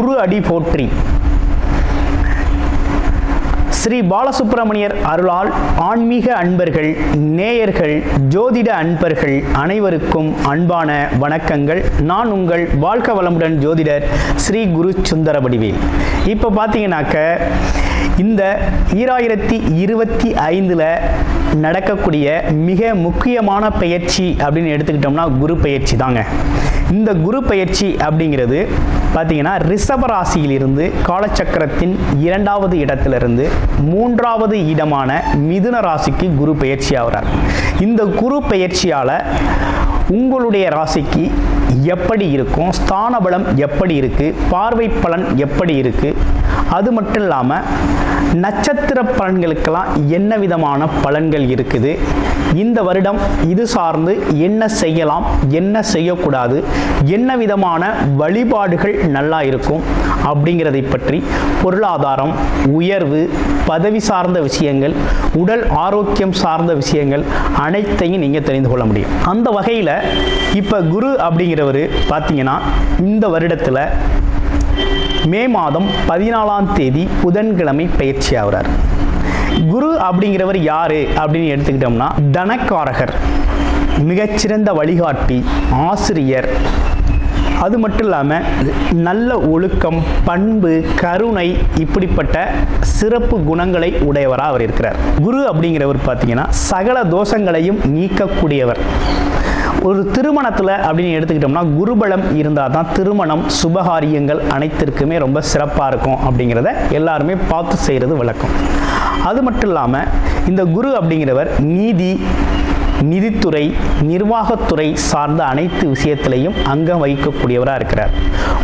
குரு அடி போற்றி. ஸ்ரீ பாலசுப்பிரமணியர் அருளால் ஆன்மீக அன்பர்கள், நேயர்கள், ஜோதிட அன்பர்கள் அனைவருக்கும் அன்பான வணக்கங்கள். நான் உங்கள் வாழ்க வளமுடன் ஜோதிடர் ஸ்ரீ குரு சுந்தரவடிவேல். இப்போ பார்த்தீங்கன்னாக்க இந்த 2025 நடக்கக்கூடிய மிக முக்கியமான பயிற்சி அப்படின்னு எடுத்துக்கிட்டோம்னா குரு பயிற்சி தாங்க. இந்த குரு பயிற்சி அப்படிங்கிறது பார்த்தீங்கன்னா ரிஷப ராசியிலிருந்து காலச்சக்கரத்தின் 2வது இடத்திலிருந்து 3வது இடமான மிதுன ராசிக்கு குரு பயிற்சி ஆகிறார். இந்த குரு பயிற்சியால் உங்களுடைய ராசிக்கு எப்படி இருக்கும், ஸ்தான பலம் எப்படி இருக்குது, பார்வை பலன் எப்படி இருக்குது, அது மட்டும் இல்லாமல் நட்சத்திர பலன்களுக்கெல்லாம் என்ன விதமான பலன்கள் இருக்குது, இந்த வருடம் இது சார்ந்து என்ன செய்யலாம், என்ன செய்யக்கூடாது, என்ன விதமான வழிபாடுகள் நல்லா இருக்கும் அப்படிங்கிறதை பற்றி பொருளாதாரம், உயர்வு, பதவி சார்ந்த விஷயங்கள், உடல் ஆரோக்கியம் சார்ந்த விஷயங்கள் அனைத்தையும் நீங்கள் தெரிந்து கொள்ள முடியும். அந்த வகையில் இப்போ குரு அப்படிங்கிறவர் பார்த்தீங்கன்னா இந்த வருடத்தில் மே மாதம் 14ஆம் தேதி புதன்கிழமை பயிற்சி ஆகிறார். குரு அப்படிங்கிறவர் யாரு அப்படின்னு எடுத்துக்கிட்டோம்னா தனக்காரகர், மிகச்சிறந்த வழிகாட்டி, ஆசிரியர், அது மட்டும் இல்லாமல் நல்ல ஒழுக்கம், பண்பு, கருணை இப்படிப்பட்ட சிறப்பு குணங்களை உடையவராக அவர் இருக்கிறார். குரு அப்படிங்கிறவர் பார்த்தீங்கன்னா சகல தோஷங்களையும் நீக்கக்கூடியவர். ஒரு திருமணத்தில் அப்படின்னு எடுத்துக்கிட்டோம்னா குருபலம் இருந்தால் தான் திருமணம், சுபகாரியங்கள் அனைத்திற்குமே ரொம்ப சிறப்பாக இருக்கும் அப்படிங்கிறத எல்லாருமே பார்த்து செய்கிறது வழக்கம். அது மட்டும் இல்லாமல் இந்த குரு அப்படிங்கிறவர் நிதித்துறை, நிர்வாகத்துறை சார்ந்த அனைத்து விஷயத்திலையும் அங்கம் வகிக்கக்கூடியவராக இருக்கிறார்.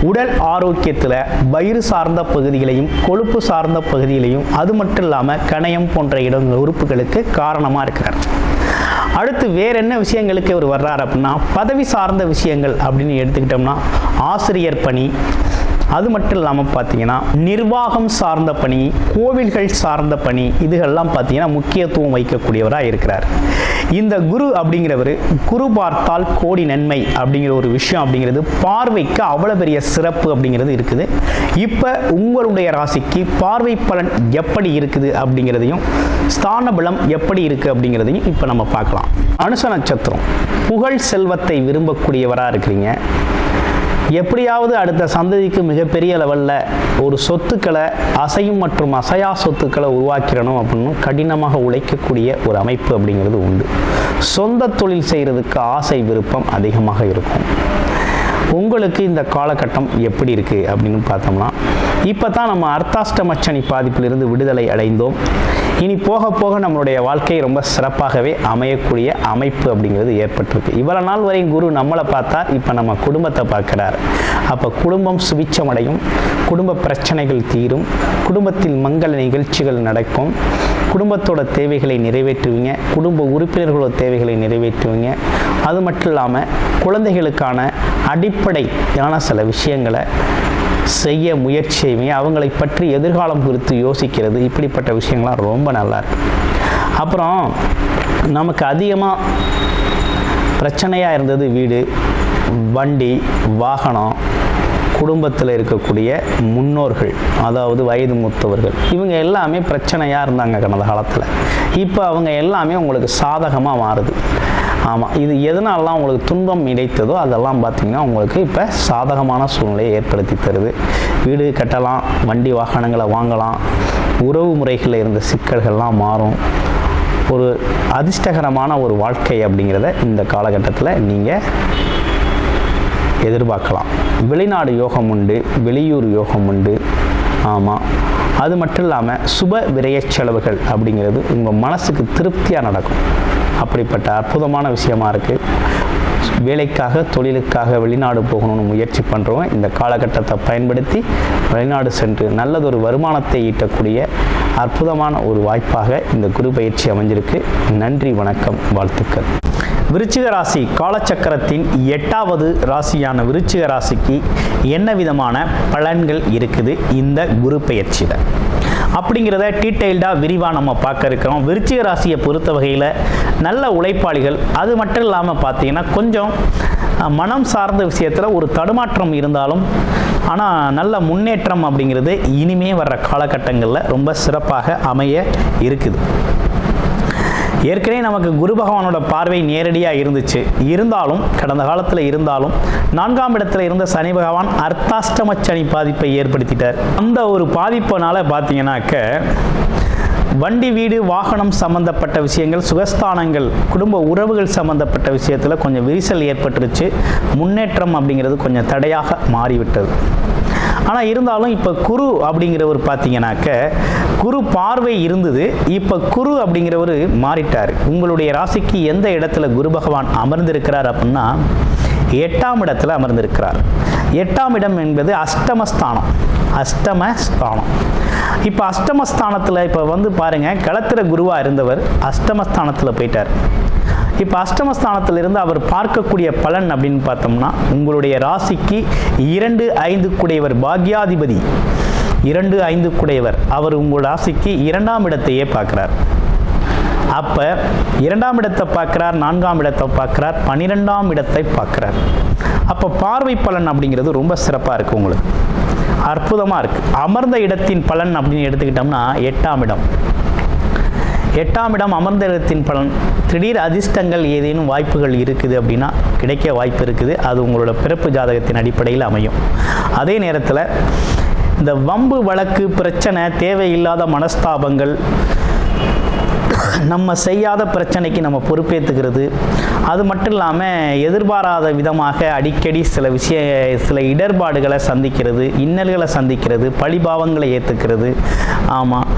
உடல் ஆரோக்கியத்தில் வயிறு சார்ந்த பகுதிகளையும், கொழுப்பு சார்ந்த பகுதிகளையும், அது மட்டும் இல்லாமல் கணையம் போன்ற உறுப்புகளுக்கு காரணமாக இருக்கிறார். அடுத்து வேற என்ன விஷயங்களுக்கு இவர் வர்றார் அப்படின்னா பதவி சார்ந்த விஷயங்கள் அப்படின்னு எடுத்துக்கிட்டோம்னா ஆசிரியர் பணி, அது மட்டும் இல்லாமல் பார்த்தீங்கன்னா நிர்வாகம் சார்ந்த பணி, கோவில்கள் சார்ந்த பணி, இதுகள்லாம் பார்த்தீங்கன்னா முக்கியத்துவம் வைக்கக்கூடியவராக இருக்கிறார். இந்த குரு அப்படிங்கிறவர் குரு பார்த்தால் கோடி நன்மை அப்படிங்கிற ஒரு விஷயம் அப்படிங்கிறது பார்வைக்கு அவ்வளோ பெரிய சிறப்பு அப்படிங்கிறது இருக்குது. இப்போ உங்களுடைய ராசிக்கு பார்வை பலன் எப்படி இருக்குது அப்படிங்கிறதையும், ஸ்தான பலம் எப்படி இருக்குது அப்படிங்கிறதையும் இப்போ நம்ம பார்க்கலாம். அனுச நட்சத்திரம், புகழ் செல்வத்தை விரும்பக்கூடியவராக இருக்கிறீங்க. எப்படியாவது அடுத்த சந்ததிக்கு மிகப்பெரிய லெவலில் ஒரு சொத்துக்களை, அசையும் மற்றும் அசையா சொத்துக்களை உருவாக்கிடணும் அப்படின்னு கடினமாக உழைக்கக்கூடிய ஒரு அமைப்பு அப்படிங்கிறது உண்டு. சொந்த தொழில் செய்கிறதுக்கு ஆசை, விருப்பம் அதிகமாக இருக்கும். உங்களுக்கு இந்த காலகட்டம் எப்படி இருக்குது அப்படின்னு பார்த்தோம்னா இப்போ தான் நம்ம அர்த்தாஷ்டமச்சனி பாதிப்பிலிருந்து விடுதலை அடைந்தோம். இனி போக போக நம்மளுடைய வாழ்க்கை ரொம்ப சிறப்பாகவே அமையக்கூடிய அமைப்பு அப்படிங்கிறது ஏற்பட்டிருக்கு. இவ்வளவு நாள் வரை குரு நம்மளை பார்த்தா இப்போ நம்ம குடும்பத்தை பார்க்குறாரு. அப்போ குடும்பம் சுபிட்சமடையும், குடும்ப பிரச்சனைகள் தீரும், குடும்பத்தில் மங்கள நிகழ்ச்சிகள் நடக்கும், குடும்பத்தோட தேவைகளை நிறைவேற்றுவீங்க, குடும்ப உறுப்பினர்களோட தேவைகளை நிறைவேற்றுவீங்க. அது மட்டும் இல்லாமல் குழந்தைகளுக்கான அடிப்படையான சில விஷயங்களை செய்ய முயற்சி செய்வீங்க. அவங்களை பற்றி எதிர்காலம் குறித்து யோசிக்கிறது, இப்படிப்பட்ட விஷயங்கள்லாம் ரொம்ப நல்லா இருக்கு. அப்புறம் நமக்கு அதிகமாக பிரச்சனையாக இருந்தது வீடு, வண்டி, வாகனம், குடும்பத்தில் இருக்கக்கூடிய முன்னோர்கள், அதாவது வயது மூத்தவர்கள், இவங்க எல்லாமே பிரச்சனையாக இருந்தாங்க கடந்த காலத்தில். இப்போ அவங்க எல்லாமே உங்களுக்கு சாதகமாக மாறுது. ஆமாம், இது எதனாலலாம் உங்களுக்கு துன்பம் இடைத்ததோ அதெல்லாம் பார்த்திங்கன்னா உங்களுக்கு இப்போ சாதகமான சூழ்நிலையை ஏற்படுத்தி தருது. வீடு கட்டலாம், வண்டி வாகனங்களை வாங்கலாம், உறவு முறைகளில் இருந்த சிக்கல்கள்லாம் மாறும். ஒரு அதிர்ஷ்டகரமான ஒரு வாழ்க்கை அப்படிங்கிறத இந்த காலகட்டத்தில் நீங்கள் எதிர்பார்க்கலாம். வெளிநாடு யோகம் உண்டு, வெளியூர் யோகம் உண்டு. ஆமாம், அது மட்டும் இல்லாமல் சுப விரய செலவுகள் அப்படிங்கிறது உங்கள் மனசுக்கு திருப்தியாக நடக்கும். அப்படிப்பட்ட அற்புதமான விஷயமா இருக்குது. வேலைக்காக, தொழிலுக்காக வெளிநாடு போகணும்னு முயற்சி பண்ணுறவங்க இந்த காலகட்டத்தை பயன்படுத்தி வெளிநாடு சென்று நல்லதொரு வருமானத்தை ஈட்டக்கூடிய அற்புதமான ஒரு வாய்ப்பாக இந்த குரு பயிற்சி அமைஞ்சிருக்கு. நன்றி, வணக்கம், வாழ்த்துக்கள். விருச்சிக ராசி காலச்சக்கரத்தின் 8வது ராசியான விருச்சிக ராசிக்கு என்ன விதமான பலன்கள் இருக்குது இந்த குரு பயிற்சியில் அப்படிங்கிறத டீட்டெயில்டாக விரிவாக நம்ம பார்க்க இருக்கிறோம். விருச்சிக ராசியை பொறுத்த வகையில் நல்ல உழைப்பாளிகள். அது மட்டும் இல்லாமல் பார்த்தீங்கன்னா கொஞ்சம் மனம் சார்ந்த விஷயத்தில் ஒரு தடுமாற்றம் இருந்தாலும் ஆனால் நல்ல முன்னேற்றம் அப்படிங்கிறது இனிமே வர்ற காலகட்டங்களில் ரொம்ப சிறப்பாக அமைய இருக்குது. ஏற்கனவே நமக்கு குரு பகவானோட பார்வை நேரடியாக இருந்துச்சு, இருந்தாலும் கடந்த காலத்தில் இருந்தாலும் 4ஆம் இடத்துல இருந்த சனி பகவான் அர்த்தாஷ்டம சனி பாதிப்பை ஏற்படுத்திட்டார். அந்த ஒரு பாதிப்பினால பார்த்தீங்கன்னாக்க வண்டி, வீடு, வாகனம் சம்பந்தப்பட்ட விஷயங்கள், சுகஸ்தானங்கள், குடும்ப உறவுகள் சம்பந்தப்பட்ட விஷயத்தில் கொஞ்சம் விரிசல் ஏற்பட்டுருச்சு. முன்னேற்றம் அப்படிங்கிறது கொஞ்சம் தடையாக மாறிவிட்டது. ஆனால் இருந்தாலும் இப்போ குரு அப்படிங்கிறவர் பார்த்தீங்கன்னாக்க குரு பார்வை இருந்தது, இப்போ குரு அப்படிங்கிறவர் மாறிட்டார். உங்களுடைய ராசிக்கு எந்த இடத்துல குரு பகவான் அமர்ந்திருக்கிறார் அப்படின்னா 8ஆம் இடத்துல அமர்ந்திருக்கிறார். 8ஆம் இடம் என்பது அஷ்டமஸ்தானம். இப்போ அஷ்டமஸ்தானத்தில் இப்போ வந்து பாருங்கள், களத்திர குருவாக இருந்தவர் அஷ்டமஸ்தானத்தில் போயிட்டார். இப்போ அஷ்டமஸ்தானத்திலிருந்து அவர் பார்க்கக்கூடிய பலன் அப்படின்னு பார்த்தோம்னா உங்களுடைய ராசிக்கு 2-5 குடையவர் பாக்யாதிபதி, 2-5 குடையவர் அவர் உங்கள் ராசிக்கு 2ஆம் இடத்தையே பார்க்குறார். அப்போ 2ஆம் இடத்தை பார்க்குறார், 4ஆம் இடத்தை பார்க்குறார், 12ஆம் இடத்தை பார்க்குறார். அப்போ பார்வை பலன் அப்படிங்கிறது ரொம்ப சிறப்பாக இருக்குது, உங்களுக்கு அற்புதமாக இருக்குது. அமர்ந்த இடத்தின் பலன் அப்படின்னு எடுத்துக்கிட்டோம்னா 8ஆம் இடம். 8ஆம் இடம் அமர்ந்த இடத்தின் பலன். திடீர் அதிர்ஷ்டங்கள் ஏதேனும் வாய்ப்புகள் இருக்குது அப்படின்னா கிடைக்க வாய்ப்பு இருக்குது. அது உங்களோட பிறப்பு ஜாதகத்தின் அடிப்படையில் அமையும். அதே நேரத்தில் இந்த வம்பு, வழக்கு, பிரச்சனை, தேவையில்லாத மனஸ்தாபங்கள், நம்ம செய்யாத பிரச்சனைக்கு நம்ம பொறுப்பேற்றுக்கிறது, அது மட்டும் இல்லாமல் எதிர்பாராத விதமாக அடிக்கடி சில இடர்பாடுகளை சந்திக்கிறது, இன்னல்களை சந்திக்கிறது, பழிபாவங்களை ஏற்றுக்கிறது, ஆமாம்,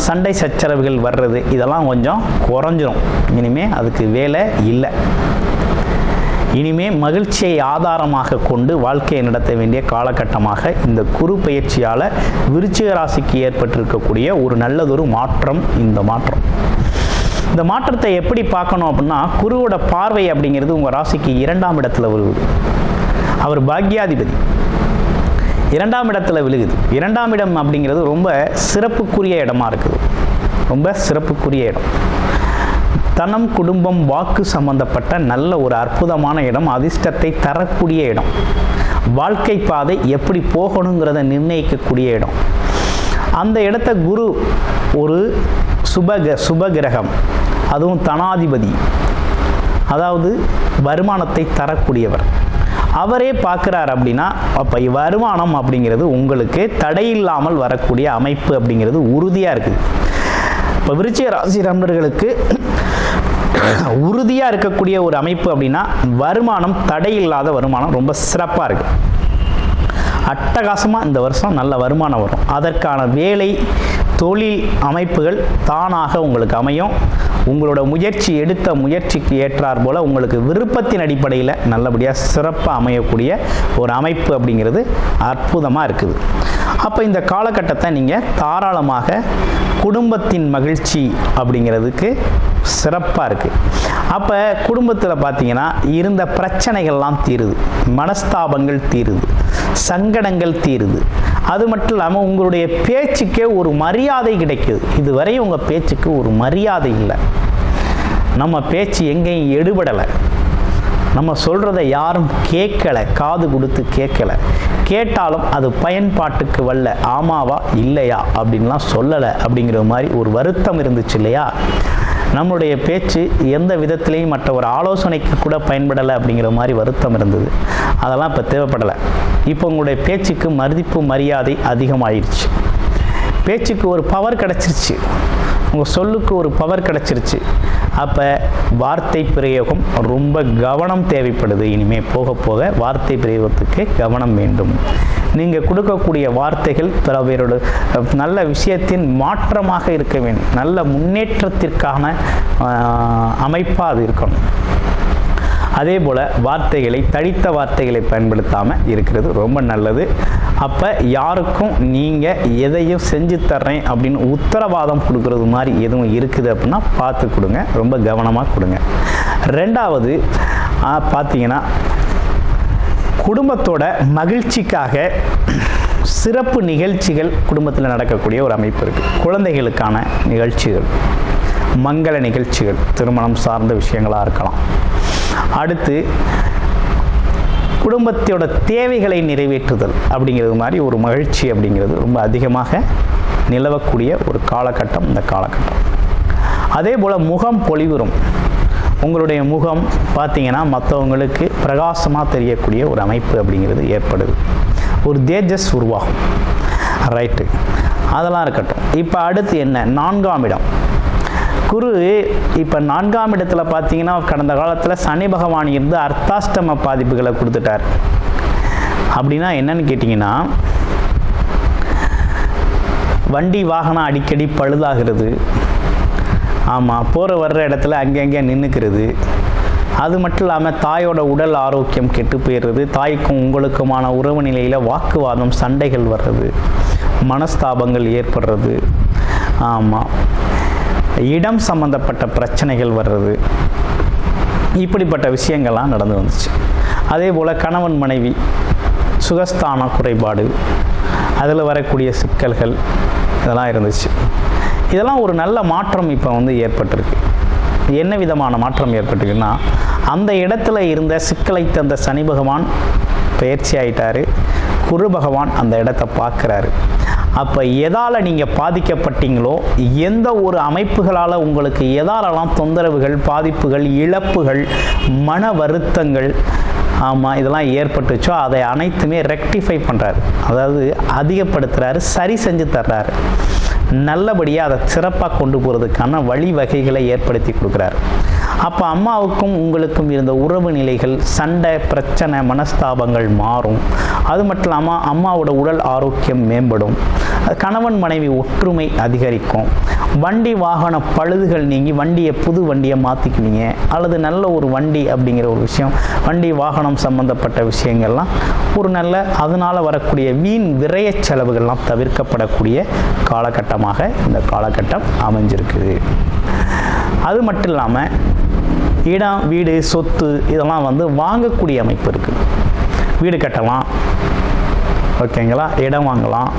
சண்டை சச்சரவுகள் வர்றது, இதெல்லாம் கொஞ்சம் குறைஞ்சிரும். இனிமேல் அதுக்கு வேலை இல்லை. இனிமே மகிழ்ச்சியை ஆதாரமாக கொண்டு வாழ்க்கையை நடத்த வேண்டிய காலகட்டமாக இந்த குரு பயிற்சியால் விருச்சிக ராசிக்கு ஏற்பட்டிருக்கக்கூடிய ஒரு நல்லதொரு மாற்றம். இந்த மாற்றத்தை எப்படி பார்க்கணும் அப்படின்னா, குருவோட பார்வை அப்படிங்கிறது உங்கள் ராசிக்கு 2ஆம் இடத்துல விழுகுது. அவர் பாக்யாதிபதி 2ஆம் இடத்துல விழுகுது. 2ஆம் இடம் அப்படிங்கிறது ரொம்ப சிறப்புக்குரிய இடமா இருக்குது. ரொம்ப சிறப்புக்குரிய இடம். தனம், குடும்பம், வாக்கு சம்பந்தப்பட்ட நல்ல ஒரு அற்புதமான இடம். அதிர்ஷ்டத்தை தரக்கூடிய இடம். வாழ்க்கை பாதை எப்படி போகணுங்கிறத நிர்ணயிக்கக்கூடிய இடம். அந்த இடத்த குரு ஒரு சுபகிரகம், அதுவும் தனாதிபதி, அதாவது வருமானத்தை தரக்கூடியவர். அவரே பார்க்குறார் அப்படின்னா அப்போ வருமானம் அப்படிங்கிறது உங்களுக்கு தடையில்லாமல் வரக்கூடிய அமைப்பு அப்படிங்கிறது உறுதியாக இருக்குது. இப்போ விருச்சிக ராசி நண்பர்களுக்கு உறுதியாக இருக்கக்கூடிய ஒரு அமைப்பு அப்படின்னா வருமானம், தடையில்லாத வருமானம் ரொம்ப சிறப்பாக இருக்குது. அட்டகாசமாக இந்த வருஷம் நல்ல வருமானம் வரும். அதற்கான வேலை, தொழில் அமைப்புகள் தானாக உங்களுக்கு அமையும். உங்களோட எடுத்த முயற்சிக்கு ஏற்றார் போல் உங்களுக்கு விருப்பத்தின் அடிப்படையில் நல்லபடியாக சிறப்பாக அமையக்கூடிய ஒரு அமைப்பு அப்படிங்கிறது அற்புதமாக இருக்குது. அப்போ இந்த காலகட்டத்தை நீங்கள் தாராளமாக குடும்பத்தின் மகிழ்ச்சி அப்படிங்கிறதுக்கு சிறப்பாக இருக்குது. அப்போ குடும்பத்தில் பார்த்தீங்கன்னா இருந்த பிரச்சனைகள்லாம் தீருது, மனஸ்தாபங்கள் தீருது, சங்கடங்கள் தீருது. அது மட்டும் இல்லாமல் உங்களுடைய பேச்சுக்கே ஒரு மரியாதை கிடைக்குது. இதுவரை உங்கள் பேச்சுக்கு ஒரு மரியாதை இல்லை. நம்ம பேச்சு எங்கேயும் எடுபடலை. நம்ம சொல்கிறத யாரும் கேட்கலை, காது கொடுத்து கேட்கலை. கேட்டாலும் அது பயன்பாட்டுக்கு வரல, ஆமாவா இல்லையா அப்படின்லாம் சொல்லலை அப்படிங்கிற மாதிரி ஒரு வருத்தம் இருந்துச்சு இல்லையா? நம்மளுடைய பேச்சு எந்த விதத்திலையும் மற்ற ஒரு ஆலோசனைக்கு கூட பயன்படலை அப்படிங்கிற மாதிரி வருத்தம் இருந்தது. அதெல்லாம் இப்போ தேவைப்படலை. இப்போ உங்களுடைய பேச்சுக்கு மதிப்பு, மரியாதை அதிகமாகிடுச்சு. பேச்சுக்கு ஒரு பவர் கிடச்சிருச்சு, உங்கள் சொல்லுக்கு ஒரு பவர் கிடச்சிருச்சு. அப்போ வார்த்தை பிரயோகம் ரொம்ப கவனம் தேவைப்படுது. இனிமேல் போக போக வார்த்தை பிரயோகத்துக்கு கவனம் வேண்டும். நீங்கள் கொடுக்கக்கூடிய வார்த்தைகள் பிற பேரோட நல்ல விஷயத்தின் மாற்றமாக இருக்க வேண்டும். நல்ல முன்னேற்றத்திற்கான அமைப்பாக அது இருக்கணும். அதே போல் வார்த்தைகளை, தடித்த வார்த்தைகளை பயன்படுத்தாமல் இருக்கிறது ரொம்ப நல்லது. அப்போ யாருக்கும் நீங்கள் எதையும் செஞ்சு தர்றேன் அப்படின்னு உத்தரவாதம் கொடுக்கறது மாதிரி எதுவும் இருக்குது அப்படின்னா பார்த்து கொடுங்க, ரொம்ப கவனமாக கொடுங்க. ரெண்டாவது பார்த்தீங்கன்னா, குடும்பத்தோட மகிழ்ச்சிக்காக சிறப்பு நிகழ்ச்சிகள் குடும்பத்தில் நடக்கக்கூடிய ஒரு அமைப்பு இருக்குது. குழந்தைகளுக்கான நிகழ்ச்சிகள், மங்கள நிகழ்ச்சிகள், திருமணம் சார்ந்த விஷயங்களாக இருக்கலாம். அடுத்து குடும்பத்தோட தேவைகளை நிறைவேற்றுதல் அப்படிங்கிறது மாதிரி ஒரு மகிழ்ச்சி அப்படிங்கிறது ரொம்ப அதிகமாக நிலவக்கூடிய ஒரு காலகட்டம் இந்த காலகட்டம். அதே போல் முகம் பொலிவுறும். உங்களுடைய முகம் பார்த்தீங்கன்னா மற்றவங்களுக்கு பிரகாசமாக தெரியக்கூடிய ஒரு அமைப்பு அப்படிங்கிறது ஏற்படுது. ஒரு தேஜஸ் உருவாகும். ரைட்டு, அதெல்லாம் இருக்கட்டும். இப்போ அடுத்து என்ன, 4ஆம் இடம். குரு இப்போ 4ஆம் இடத்துல பார்த்தீங்கன்னா கடந்த காலத்தில் சனி பகவான் இருந்து அர்த்தாஷ்டம பாதிப்புகளை கொடுத்துட்டார். அப்படின்னா என்னன்னு கேட்டிங்கன்னா, வண்டி வாகனம் அடிக்கடி பழுதாகிறது. ஆமாம், போகிற வர்ற இடத்துல அங்கங்கே நின்றுக்கிறது. அது மட்டும் இல்லாமல் தாயோட உடல் ஆரோக்கியம் கெட்டு போயிடுறது. தாய்க்கும் உங்களுக்குமான உறவு நிலையில் வாக்குவாதம், சண்டைகள் வர்றது, மனஸ்தாபங்கள் ஏற்படுறது. ஆமாம், இடம் சம்பந்தப்பட்ட பிரச்சனைகள் வர்றது, இப்படிப்பட்ட விஷயங்கள்லாம் நடந்து வந்துச்சு. அதே போல் கணவன் மனைவி சுகஸ்தான குறைபாடு, அதில் வரக்கூடிய சிக்கல்கள் இதெல்லாம் இருந்துச்சு. இதெல்லாம் ஒரு நல்ல மாற்றம் இப்போ ஏற்பட்டிருக்கு. என்ன விதமான மாற்றம் ஏற்பட்டிருக்குன்னா, அந்த இடத்துல இருந்த சிக்கலை தந்த சனி பகவான் பயிற்சி ஆயிட்டாரு. குரு பகவான் அந்த இடத்த பார்க்குறாரு. அப்போ எதால் நீங்கள் பாதிக்கப்பட்டீங்களோ, எந்த ஒரு அமைப்புகளால் உங்களுக்கு எதாலெல்லாம் தொந்தரவுகள், பாதிப்புகள், இழப்புகள், மன வருத்தங்கள், ஆமாம், இதெல்லாம் ஏற்பட்டுச்சோ அதை அனைத்துமே ரெக்டிஃபை பண்ணுறாரு. அதாவது அதிகப்படுத்துகிறாரு, சரி செஞ்சு தர்றாரு. நல்லபடியாக அதை சிறப்பாக கொண்டு போகிறதுக்கான வழிவகைகளை ஏற்படுத்தி கொடுக்குறாரு. அப்போ அம்மாவுக்கும் உங்களுக்கும் இருந்த உறவு நிலைகள், சண்டை, பிரச்சனை, மனஸ்தாபங்கள் மாறும். அது மட்டும் இல்லாமல் அம்மாவோட உடல் ஆரோக்கியம் மேம்படும். கணவன் மனைவி ஒற்றுமை அதிகரிக்கும். வண்டி வாகன பழுதுகள் நீங்கி புது வண்டியை மாற்றிக்குவீங்க. அல்லது நல்ல ஒரு வண்டி அப்படிங்கிற ஒரு விஷயம், வண்டி வாகனம் சம்பந்தப்பட்ட விஷயங்கள்லாம் ஒரு நல்ல, அதனால் வரக்கூடிய வீண் விரய செலவுகள்லாம் தவிர்க்கப்படக்கூடிய காலகட்டமாக இந்த காலகட்டம் அமைஞ்சிருக்குது. அது மட்டும் இல்லாமல் இடம், வீடு, சொத்து இதெல்லாம் வாங்கக்கூடிய அமைப்பு இருக்குது. வீடு கட்டலாம், ஓகேங்களா, இடம் வாங்கலாம்.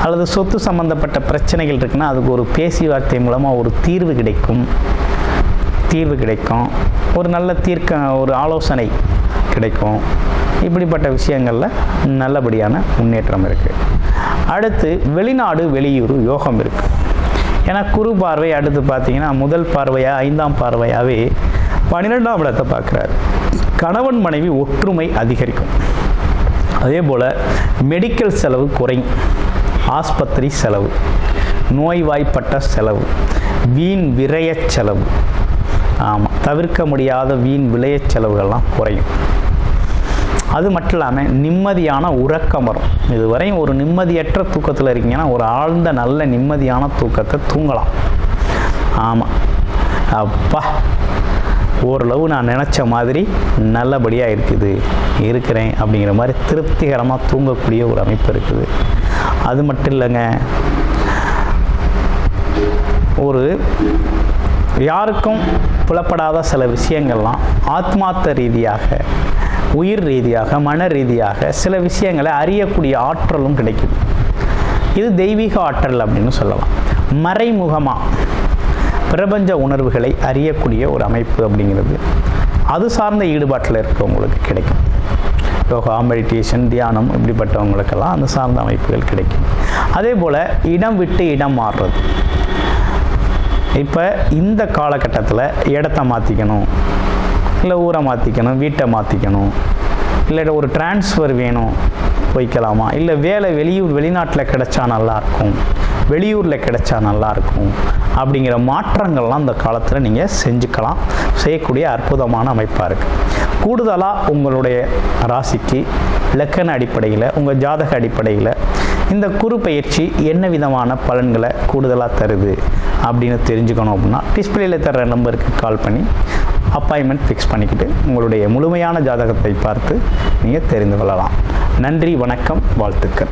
அல்லது சொத்து சம்பந்தப்பட்ட பிரச்சனைகள் இருக்குன்னா அதுக்கு ஒரு பேச்சுவார்த்தை மூலமாக ஒரு தீர்வு கிடைக்கும். ஒரு நல்ல ஒரு ஆலோசனை கிடைக்கும். இப்படிப்பட்ட விஷயங்களில் நல்லபடியான முன்னேற்றம் இருக்குது. அடுத்து வெளிநாடு, வெளியூர் யோகம் இருக்குது. ஏன்னா குரு பார்வை அடுத்து பார்த்தீங்கன்னா முதல் பார்வையாக 5ஆம் பார்வையாகவே 12ஆம் இடத்தை பார்க்குறாரு. கணவன் மனைவி ஒற்றுமை அதிகரிக்கும். அதே போல் மெடிக்கல் செலவு குறையும். ஆஸ்பத்திரி செலவு, நோய்வாய்ப்பட்ட செலவு, வீண் விரய செலவு, ஆமாம், தவிர்க்க முடியாத வீண் விளைய செலவுகள்லாம் குறையும். அது மட்டும் இல்லாமல் நிம்மதியான உறக்கம் வரும். இதுவரையும் ஒரு நிம்மதியற்ற தூக்கத்தில் இருக்கீங்கன்னா ஒரு ஆழ்ந்த நல்ல நிம்மதியான தூக்கத்தை தூங்கலாம். ஆமாம், அப்பா ஓரளவு நான் நினச்ச மாதிரி நல்லபடியாக இருக்கிறேன் அப்படிங்கிற மாதிரி திருப்திகரமாக தூங்கக்கூடிய ஒரு அமைப்பு இருக்குது. அது மட்டும் இல்லைங்க, ஒரு யாருக்கும் புலப்படாத சில விஷயங்கள்லாம் ஆத்மார்த்த ரீதியாக, உயிர் ரீதியாக, மன ரீதியாக சில விஷயங்களை அறியக்கூடிய ஆற்றலும் கிடைக்குது. இது தெய்வீக ஆற்றல் அப்படின்னு சொல்லலாம். மறைமுகமாக பிரபஞ்ச உணர்வுகளை அறியக்கூடிய ஒரு அமைப்பு அப்படிங்கிறது அது சார்ந்த ஈடுபாட்டில் இருக்கிறவங்களுக்கு கிடைக்கும். யோகா, மெடிடேஷன், தியானம் இப்படிப்பட்டவங்களுக்கெல்லாம் அந்த சார்ந்த அமைப்புகள் கிடைக்கும். அதே போல் இடம் விட்டு இடம் மாறுறது. இப்போ இந்த காலகட்டத்தில் இடத்த மாற்றிக்கணும், இல்லை ஊரை மாற்றிக்கணும், வீட்டை மாற்றிக்கணும், இல்லை ஒரு டிரான்ஸ்ஃபர் வேணும், போய்க்கலாமா, இல்லை வேலை வெளிநாட்டில் கிடைச்சா நல்லாயிருக்கும், வெளியூரில் கிடைச்சா நல்லாயிருக்கும் அப்படிங்கிற மாற்றங்கள்லாம் இந்த காலத்தில் நீங்கள் செஞ்சுக்கலாம். செய்யக்கூடிய அற்புதமான அமைப்பாக இருக்குது. கூடுதலாக உங்களுடைய ராசிக்கு லக்கண அடிப்படையில், உங்கள் ஜாதக அடிப்படையில் இந்த குரு பயிற்சி என்ன விதமான பலன்களை கூடுதலாக தருது அப்படின்னு தெரிஞ்சுக்கணும் அப்படின்னா டிஸ்பிளேயில் தர்ற நம்பருக்கு கால் பண்ணி அப்பாயின்மெண்ட் ஃபிக்ஸ் பண்ணிக்கிட்டு உங்களுடைய முழுமையான ஜாதகத்தை பார்த்து நீங்கள் தெரிந்து கொள்ளலாம். நன்றி, வணக்கம், வாழ்த்துக்கள்.